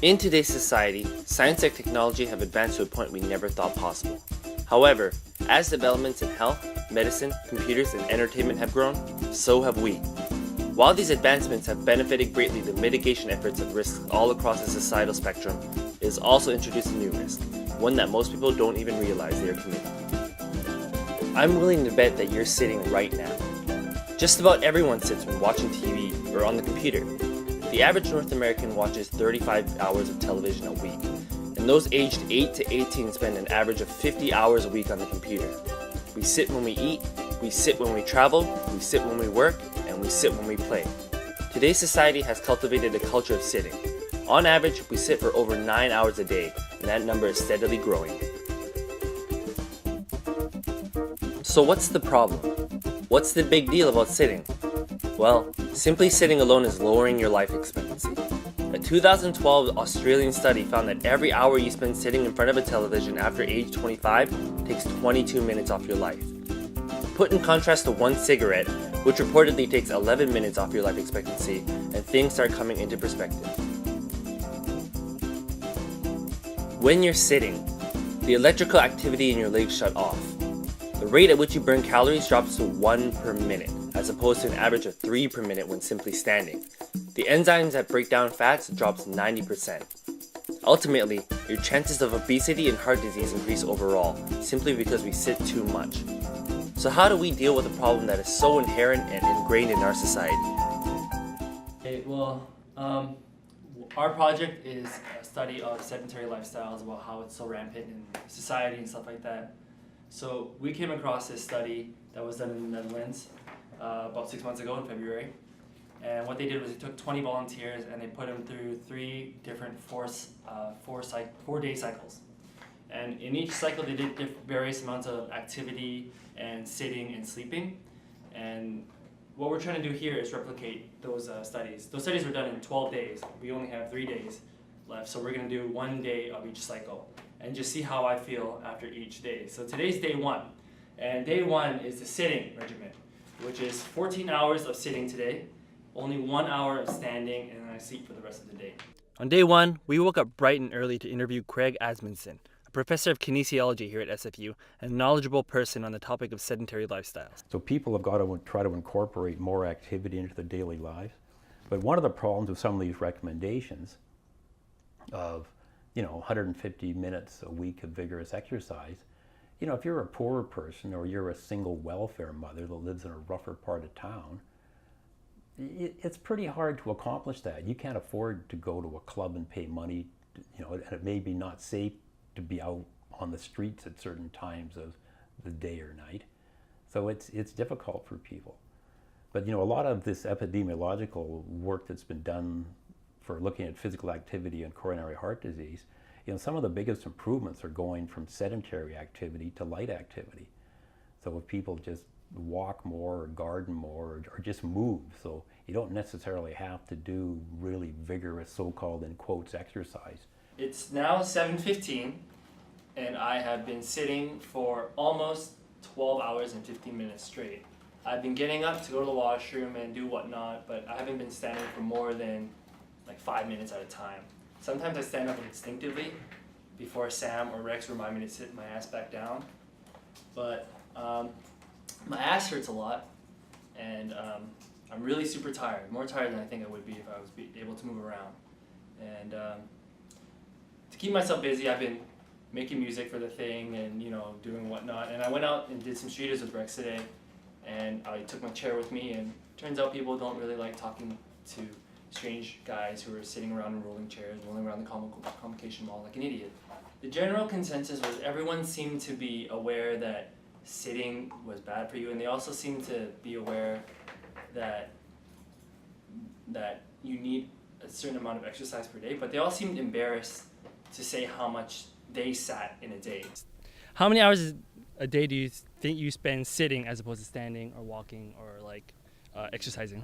In today's society, science and technology have advanced to a point we never thought possible. However, as developments in health, medicine, computers, and entertainment have grown, so have we. While these advancements have benefited greatly the mitigation efforts of risks all across the societal spectrum, it has also introduced a new risk, one that most people don't even realize they are committing. I'm willing to bet that you're sitting right now. Just about everyone sits when watching TV or on the computer. The average North American watches 35 hours of television a week, and those aged 8 to 18 spend an average of 50 hours a week on the computer. We sit when we eat, we sit when we travel, we sit when we work, and we sit when we play. Today's society has cultivated a culture of sitting. On average, we sit for over 9 hours a day, and that number is steadily growing. So what's the problem? What's the big deal about sitting? Well, simply sitting alone is lowering your life expectancy. A 2012 Australian study found that every hour you spend sitting in front of a television after age 25 takes 22 minutes off your life. Put in contrast to one cigarette, which reportedly takes 11 minutes off your life expectancy, and things start coming into perspective. When you're sitting, the electrical activity in your legs shut off. The rate at which you burn calories drops to 1 per minute, as opposed to an average of 3 per minute when simply standing. The enzymes that break down fats drops 90%. Ultimately, your chances of obesity and heart disease increase overall, simply because we sit too much. So how do we deal with a problem that is so inherent and ingrained in our society? Our project is a study of sedentary lifestyles, about how it's so rampant in society and stuff like that. So we came across this study that was done in the Netherlands about 6 months ago in February. And what they did was they took 20 volunteers and they put them through 3 different 4-day cycles. And in each cycle they did various amounts of activity and sitting and sleeping. And what we're trying to do here is replicate those studies. Those studies were done in 12 days. We only have 3 days left, so we're going to do 1 day of each cycle and just see how I feel after each day. So today's day 1, and day 1 is the sitting regimen, which is 14 hours of sitting today, only 1 hour of standing, and then I sleep for the rest of the day. On day 1, we woke up bright and early to interview Craig Asmundson, a professor of kinesiology here at SFU and a knowledgeable person on the topic of sedentary lifestyles. So people have got to try to incorporate more activity into their daily lives. But one of the problems with some of these recommendations of 150 minutes a week of vigorous exercise, if you're a poorer person or you're a single welfare mother that lives in a rougher part of town, it's pretty hard to accomplish that. You can't afford to go to a club and pay money, and it may be not safe to be out on the streets at certain times of the day or night. So it's difficult for people. But a lot of this epidemiological work that's been done for looking at physical activity and coronary heart disease, some of the biggest improvements are going from sedentary activity to light activity. So if people just walk more or garden more or just move, so you don't necessarily have to do really vigorous so-called in quotes exercise. It's now 7:15 and I have been sitting for almost 12 hours and 15 minutes straight. I've been getting up to go to the washroom and do whatnot, but I haven't been standing for more than 5 minutes at a time. Sometimes I stand up instinctively before Sam or Rex remind me to sit my ass back down. But my ass hurts a lot, and I'm really super tired, more tired than I think I would be if I was able to move around. And to keep myself busy, I've been making music for the thing and doing whatnot. And I went out and did some streeters with Rex today, and I took my chair with me, and turns out people don't really like talking to strange guys who are sitting around in rolling chairs, rolling around the Convocation Mall like an idiot. The general consensus was everyone seemed to be aware that sitting was bad for you, and they also seemed to be aware that you need a certain amount of exercise per day, but they all seemed embarrassed to say how much they sat in a day. How many hours a day do you think you spend sitting as opposed to standing or walking or exercising?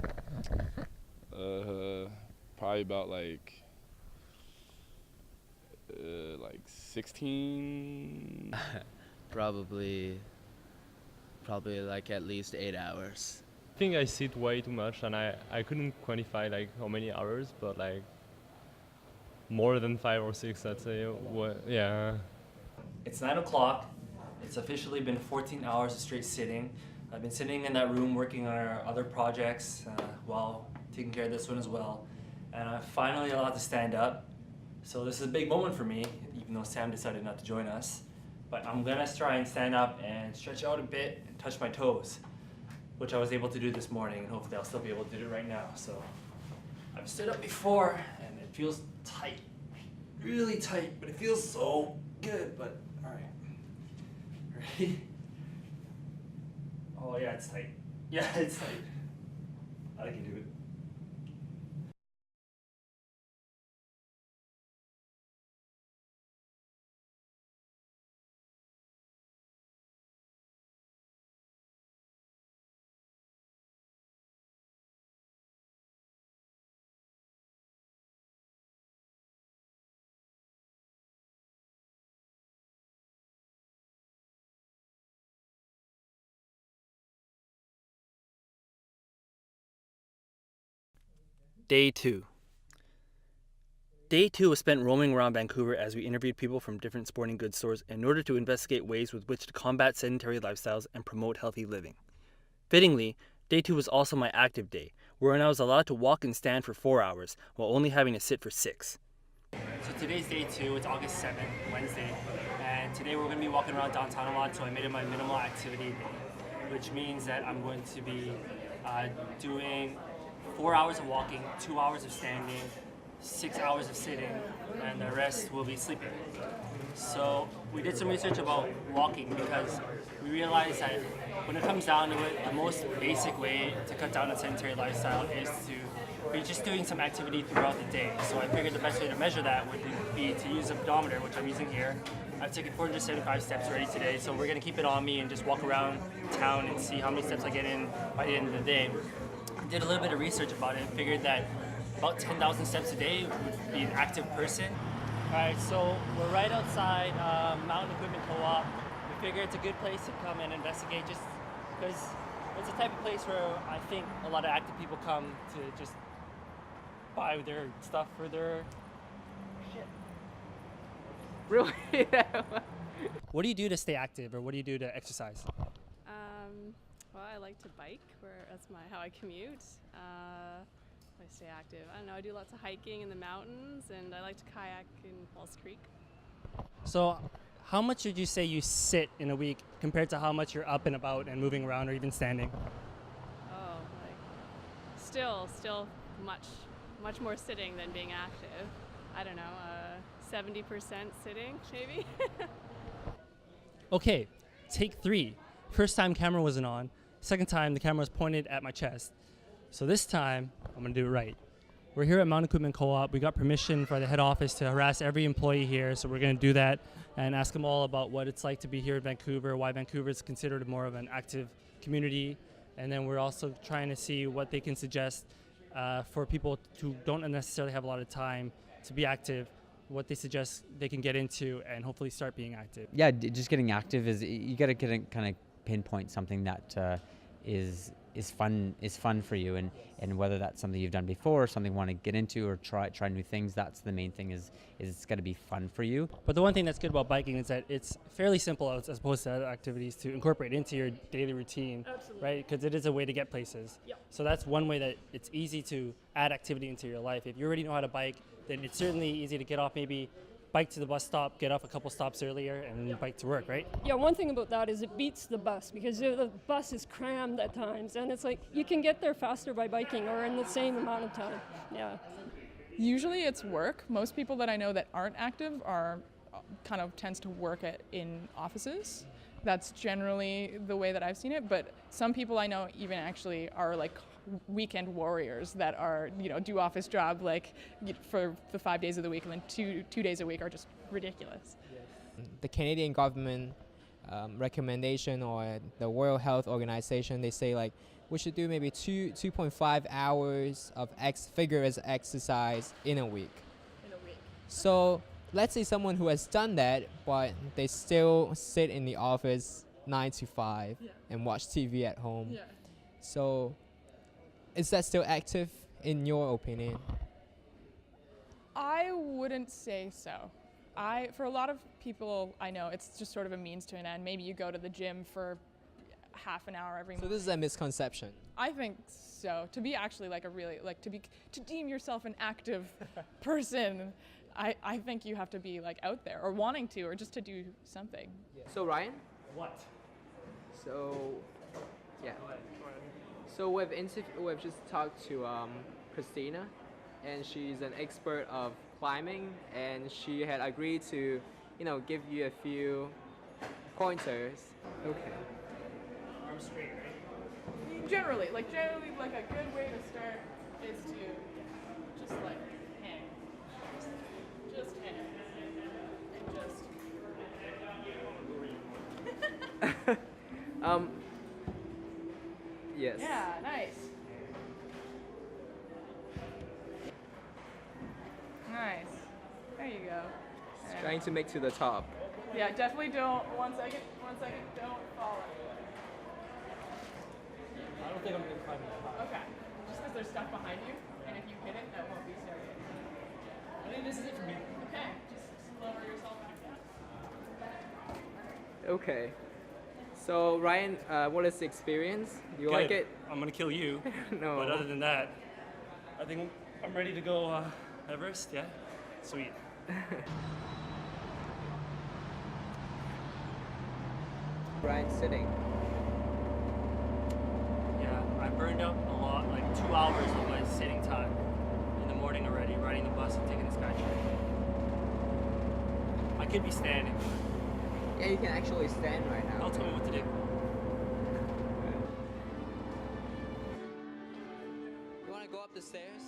Probably about 16. Probably at least 8 hours. I think I sit way too much, and I couldn't quantify how many hours, but more than 5 or 6, I'd say. What? Yeah. It's 9 o'clock. It's officially been 14 hours of straight sitting. I've been sitting in that room working on our other projects while taking care of this one as well. And I'm finally allowed to stand up. So this is a big moment for me, even though Sam decided not to join us. But I'm gonna try and stand up and stretch out a bit and touch my toes, which I was able to do this morning, and hopefully I'll still be able to do it right now. So I've stood up before and it feels tight, really tight, but it feels so good. But all right. Ready? Oh yeah, it's tight. Yeah, it's tight. I can do it. Day 2. Day 2 was spent roaming around Vancouver as we interviewed people from different sporting goods stores in order to investigate ways with which to combat sedentary lifestyles and promote healthy living. Fittingly, Day 2 was also my active day, wherein I was allowed to walk and stand for 4 hours while only having to sit for 6. So today's day 2, it's August 7th, Wednesday, and today we're going to be walking around downtown a lot, so I made it my minimal activity day, which means that I'm going to be doing 4 hours of walking, 2 hours of standing, 6 hours of sitting, and the rest will be sleeping. So we did some research about walking because we realized that when it comes down to it, the most basic way to cut down on sedentary lifestyle is to be just doing some activity throughout the day. So I figured the best way to measure that would be to use a pedometer, which I'm using here. I've taken 475 steps already today, so we're gonna keep it on me and just walk around town and see how many steps I get in by the end of the day. Did a little bit of research about it, figured that about 10,000 steps a day would be an active person. All right, so we're right outside Mountain Equipment Co-op. We figure it's a good place to come and investigate just because it's the type of place where I think a lot of active people come to just buy their stuff for their shit. Really? What do you do to stay active, or what do you do to exercise? Well, I like to bike. That's how I commute. I stay active. I don't know. I do lots of hiking in the mountains, and I like to kayak in Falls Creek. So, how much would you say you sit in a week compared to how much you're up and about and moving around, or even standing? Oh, still much more sitting than being active. I don't know, 70% sitting, maybe. Okay, take 3. First time camera wasn't on. Second time the camera was pointed at my chest. So this time I'm gonna do it right. We're here at Mountain Equipment Co-op. We got permission for the head office to harass every employee here, so we're gonna do that and ask them all about what it's like to be here in Vancouver, why Vancouver is considered more of an active community, and then we're also trying to see what they can suggest for people who don't necessarily have a lot of time to be active, what they suggest they can get into and hopefully start being active. Yeah, just getting active you got to kind of pinpoint something that is fun for you, and whether that's something you've done before, or something you want to get into, or try new things. That's the main thing, is it's got to be fun for you. But the one thing that's good about biking is that it's fairly simple as opposed to other activities to incorporate into your daily routine. Absolutely. Right? Because it is a way to get places. Yep. So that's one way that it's easy to add activity into your life. If you already know how to bike, then it's certainly easy to get off, maybe bike to the bus stop, get off a couple stops earlier, and then bike to work, right? Yeah, one thing about that is it beats the bus, because the bus is crammed at times, and it's like you can get there faster by biking or in the same amount of time. Yeah. Usually it's work. Most people that I know that aren't active are kind of tends to work in offices. That's generally the way that I've seen it, but some people I know even actually are like weekend warriors that are, do office job like for the 5 days of the week, and then two days a week are just ridiculous. The Canadian government recommendation, or the World Health Organization, they say like we should do maybe 2.5 hours of vigorous exercise in a week. So let's say someone who has done that, but they still sit in the office 9 to 5 and watch TV at home. Yeah. So is that still active in your opinion? I wouldn't say so. For a lot of people I know, it's just sort of a means to an end. Maybe you go to the gym for half an hour every So morning. this is a misconception. I think so. To be actually like to deem yourself an active person, I think you have to be like out there or wanting to or just to do something. So Ryan, What? so yeah. So we've just talked to Christina, and she's an expert of climbing, and she had agreed to, give you a few pointers. Okay. Arms straight, right? Generally, like a good way to start is to just like hang. Just hang. And just. Yes. Yeah, nice. Nice. There you go. And Trying to make to the top. yeah, definitely don't. One second, don't fall. I don't think I'm gonna climb that high. Okay. Just because there's stuff behind you, and if you hit it, that won't be scary. I think this is it for me. Okay. Just lower yourself back down. Okay. So Ryan, what is the experience? Do you like Good. it? I'm gonna kill you. No. But other than that, I think I'm ready to go Everest. Yeah. Sweet. Ryan sitting. Yeah, I burned up a lot, like 2 hours of my sitting time in the morning already, riding the bus and taking the SkyTrain. I could be standing. Yeah, you can actually stand right now. I'll tell me what to do. You want to go up the stairs?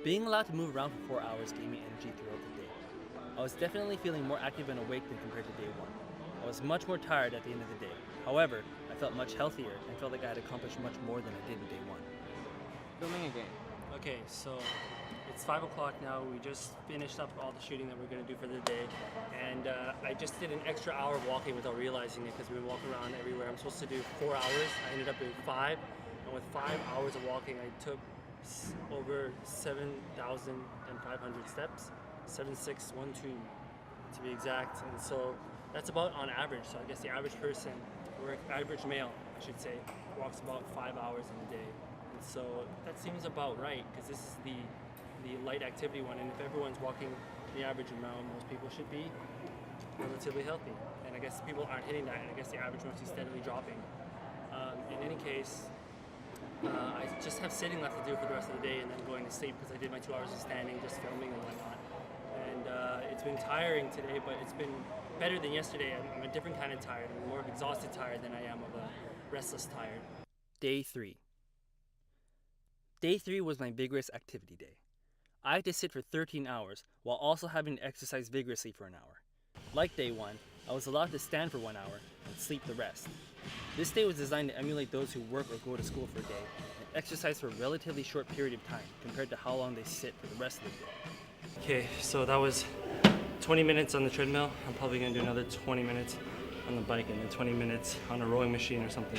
Being allowed to move around for 4 hours gave me energy throughout the day. I was definitely feeling more active and awake than compared to day one. I was much more tired at the end of the day. However, I felt much healthier and felt like I had accomplished much more than I did in day one. Filming again. Okay, so it's 5 o'clock now. We just finished up all the shooting that we're gonna do for the day. And I just did an extra hour of walking without realizing it because we walk around everywhere. I'm supposed to do 4 hours. I ended up doing 5. And with 5 hours of walking, I took over 7,500 steps. 7,612 to be exact. And so that's about on average. So I guess the average person, or average male, I should say, walks about 5 hours in a day. And so that seems about right because this is the light activity one. And if everyone's walking the average amount, most people should be relatively healthy. And I guess people aren't hitting that. And I guess the average must be steadily dropping. In any case, I just have sitting left to do for the rest of the day and then going to sleep because I did my 2 hours of standing, just filming and whatnot. And it's been tiring today, but it's been better than yesterday. I'm a different kind of tired. I'm more of exhausted tired than I am of a restless tired. Day 3. Day 3 was my vigorous activity day. I had to sit for 13 hours while also having to exercise vigorously for an hour. Like day 1, I was allowed to stand for 1 hour and sleep the rest. This day was designed to emulate those who work or go to school for a day and exercise for a relatively short period of time compared to how long they sit for the rest of the day. Okay, so that was 20 minutes on the treadmill. I'm probably gonna do another 20 minutes on the bike and then 20 minutes on a rowing machine or something.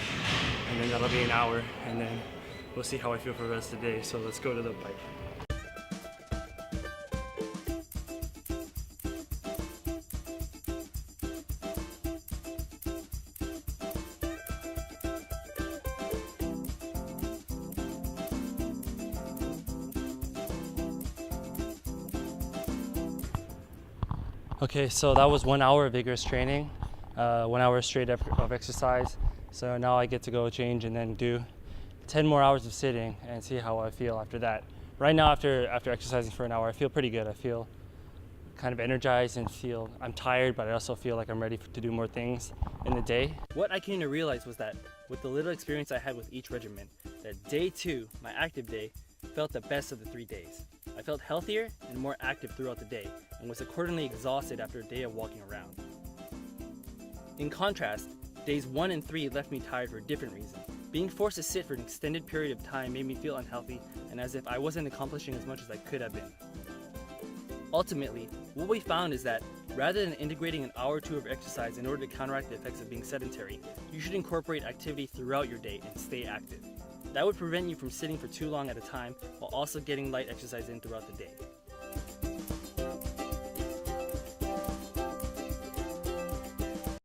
And then that'll be an hour and then we'll see how I feel for the rest of the day. So let's go to the bike. Okay, so that was 1 hour of vigorous training, 1 hour straight of exercise. So now I get to go change and then do 10 more hours of sitting and see how I feel after that. Right now, after exercising for an hour, I feel pretty good. I feel kind of energized and I'm tired, but I also feel like I'm ready to do more things in the day. What I came to realize was that with the little experience I had with each regimen, that day 2, my active day, felt the best of the 3 days. I felt healthier and more active throughout the day and was accordingly exhausted after a day of walking around. In contrast, days 1 and 3 left me tired for a different reason. Being forced to sit for an extended period of time made me feel unhealthy and as if I wasn't accomplishing as much as I could have been. Ultimately, what we found is that rather than integrating an hour or 2 of exercise in order to counteract the effects of being sedentary, you should incorporate activity throughout your day and stay active. That would prevent you from sitting for too long at a time while also getting light exercise in throughout the day.